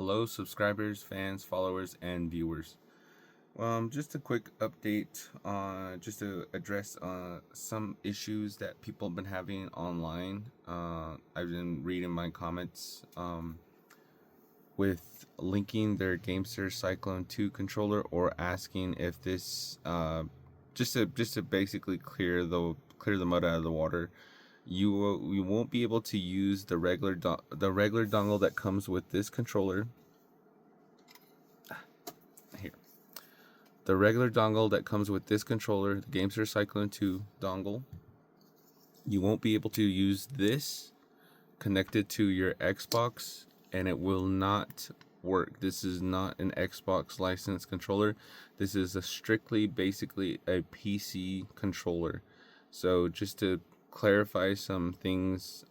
Hello, subscribers, fans, followers, and viewers. Just a quick update just to address some issues that people have been having online. I've been reading my comments with linking their GameSir Cyclone2 controller or asking if this just to basically clear the mud out of the water. You won't be able to use the regular dongle that comes with this controller. Here, the regular dongle that comes with this controller, the GameSir Cyclone2 dongle. You won't be able to use this connected to your Xbox, and it will not work. This is not an Xbox licensed controller. This is basically a PC controller. So just to clarify some things,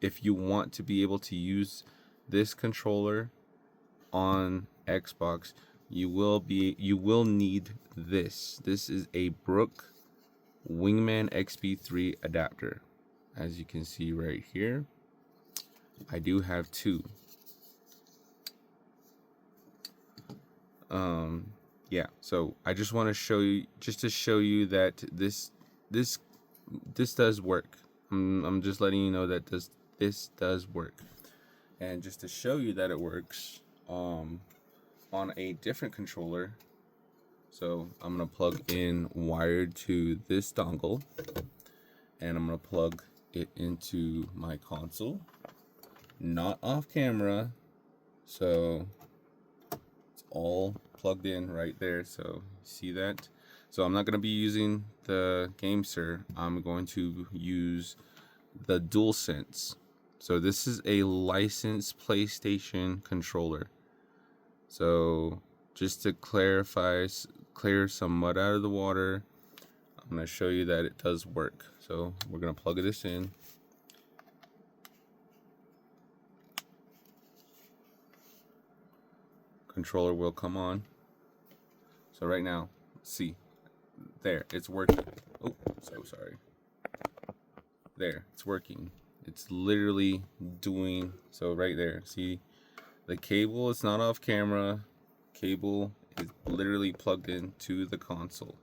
if you want to be able to use this controller on Xbox, you will need this. This is a Brook Wingman XP3 adapter. As you can see right here, I do have two. Yeah, so I just want to show you, that this does work. I'm just letting you know that this does work. And just to show you that it works on a different controller, so I'm gonna plug in wired to this dongle, and I'm gonna plug it into my console, not off camera, so it's all plugged in right there. So see that? So I'm not going to be using the GameSir. I'm going to use the DualSense. So this is a licensed PlayStation controller. So just to clear some mud out of the water, I'm going to show you that it does work. So we're going to plug this in. Controller will come on. So right now, see, there, it's working. Oh, so sorry. There, it's working. It's literally doing, so right there, see, the cable is not off camera. Cable is literally plugged into the console.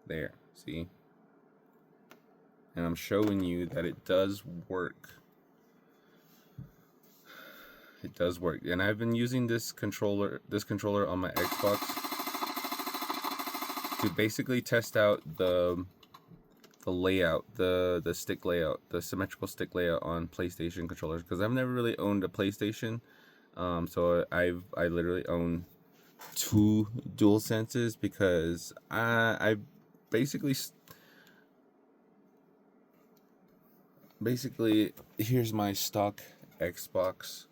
There, see? And I'm showing you that it does work. It does work, and I've been using this controller on my Xbox to basically test out the layout, the stick layout, the symmetrical stick layout on PlayStation controllers, because I've never really owned a PlayStation. So I literally own two DualSenses, because I basically here's my stock Xbox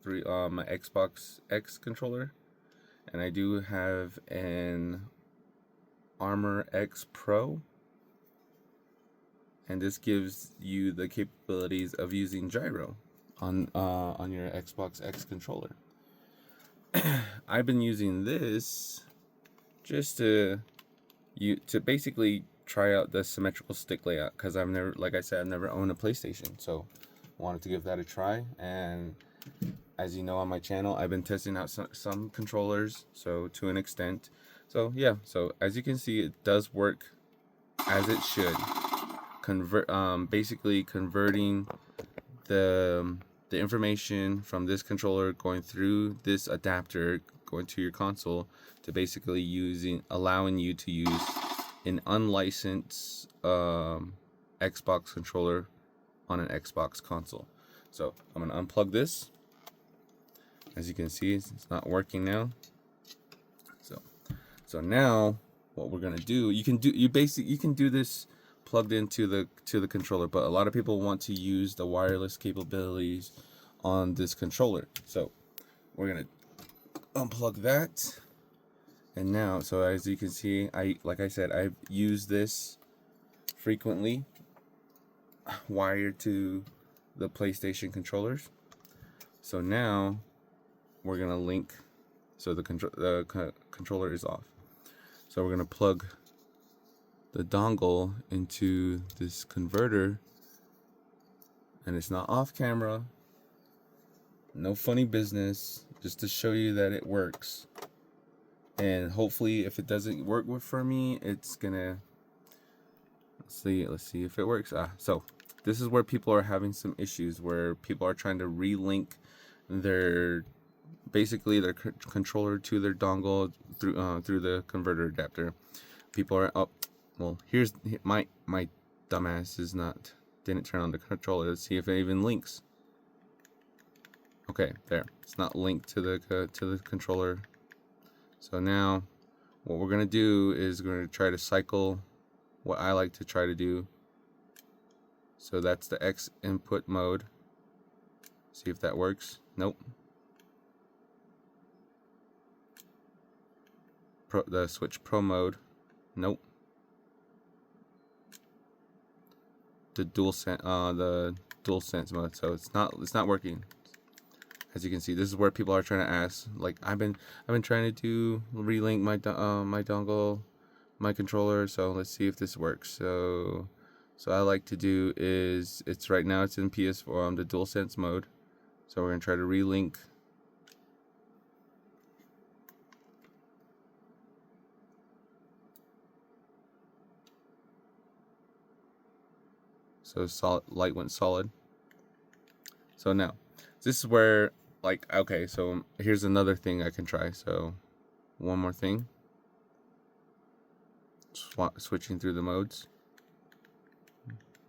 my Xbox X controller, and I do have an Armor X Pro, and this gives you the capabilities of using gyro on your Xbox X controller. I've been using this just to basically try out the symmetrical stick layout, because I've never, like I said, I've never owned a PlayStation, so I wanted to give that a try. And as you know, on my channel, I've been testing out some controllers, so to an extent. So yeah, so as you can see, it does work as it should. Basically converting the information from this controller going through this adapter, going to your console, to basically allowing you to use an unlicensed Xbox controller on an Xbox console. So I'm gonna unplug this. As you can see, it's not working now. So now what we're gonna do, you can do this plugged into the controller, but a lot of people want to use the wireless capabilities on this controller. So we're gonna unplug that, and now, so as you can see, like I said, I've used this frequently wired to the PlayStation controllers. So now we're gonna link, so the controller is off. So we're gonna plug the dongle into this converter, and it's not off camera. no funny business, just to show you that it works. And hopefully, if it doesn't work for me, it's gonna, let's see if it works. So this is where people are having some issues, where people are trying to relink their, basically their controller to their dongle through the converter adapter. People are well, here's my dumbass is not, didn't turn on the controller. Let's see if it even links. Okay, there. It's not linked to the controller. So now what we're gonna do is we're gonna try to cycle what I like to try to do. So that's the X input mode. See if that works. Nope. The switch pro mode. Nope. The dual sense mode. So it's not working. As you can see, this is where people are trying to ask. Like I've been trying to relink my my dongle, my controller. So let's see if this works. So I like to do is, it's right now it's in PS4 the DualSense mode. So we're gonna try to relink. So light went solid. So now this is where, like, okay, so here's another thing I can try. So one more thing, switching through the modes.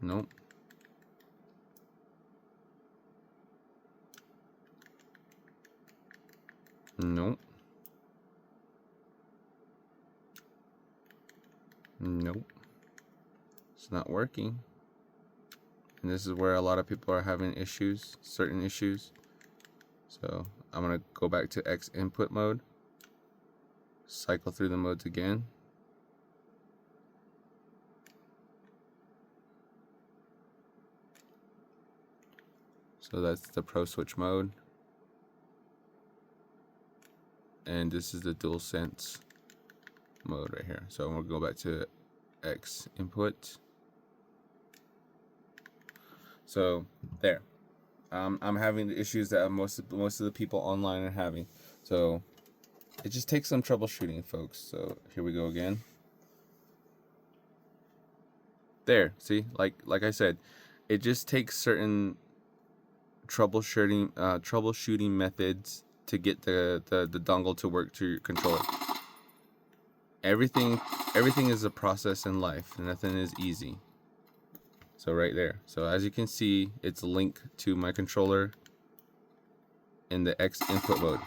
Nope. Nope. Nope. It's not working. And this is where a lot of people are having issues, certain issues. So I'm gonna go back to X input mode, cycle through the modes again. So that's the Pro Switch mode. And this is the DualSense mode right here. So we'll go back to X input. So there. I'm having the issues that most of the people online are having. So it just takes some troubleshooting, folks. So here we go again. There, see, like I said, it just takes certain troubleshooting methods to get the dongle to work to your controller. Everything is a process in life. Nothing is easy. So right there. So as you can see, it's linked to my controller in the X input mode.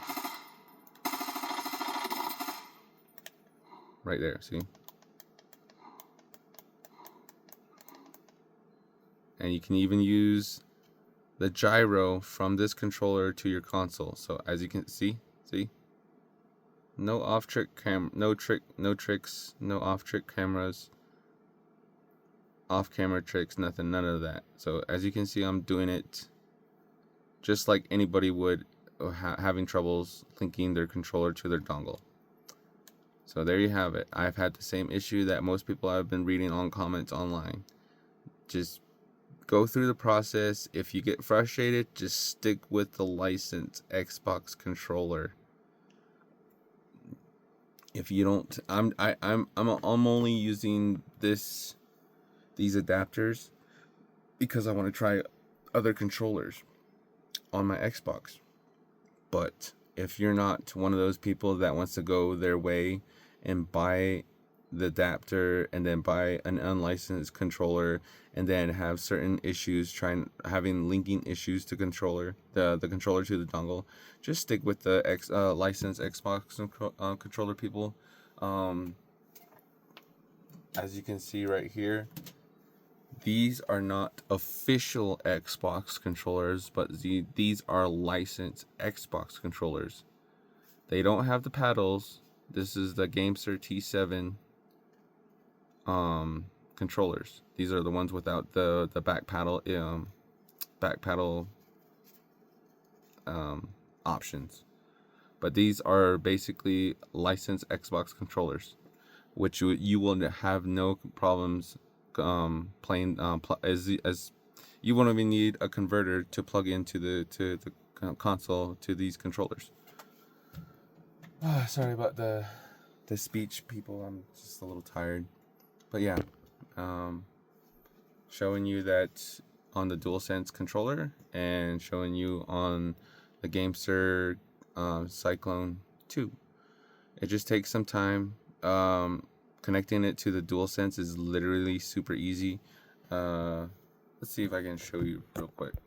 Right there, see? And you can even use the gyro from this controller to your console. So as you can see, no off trick no tricks, no off trick cameras, off camera tricks, nothing, none of that. So as you can see, I'm doing it just like anybody would having troubles linking their controller to their dongle. So there you have it. I've had the same issue that most people have been reading on comments online. Just go through the process. If you get frustrated, just stick with the licensed Xbox controller. If you don't, I'm only using these adapters because I want to try other controllers on my Xbox. But if you're not one of those people that wants to go their way and buy the adapter and then buy an unlicensed controller and then have certain issues having linking issues to the controller to the dongle, just stick with the licensed Xbox controller, people. As you can see right here, these are not official Xbox controllers, but these are licensed Xbox controllers. They don't have the paddles. This is the Gamester T7 controllers. These are the ones without the back paddle options. But these are basically licensed Xbox controllers, which you will have no problems playing as you won't even need a converter to plug into the console to these controllers. Sorry about the speech, people. I'm just a little tired, but yeah, showing you that on the DualSense controller and showing you on the GameSir Cyclone2. It just takes some time. Connecting it to the DualSense is literally super easy. Let's see if I can show you real quick.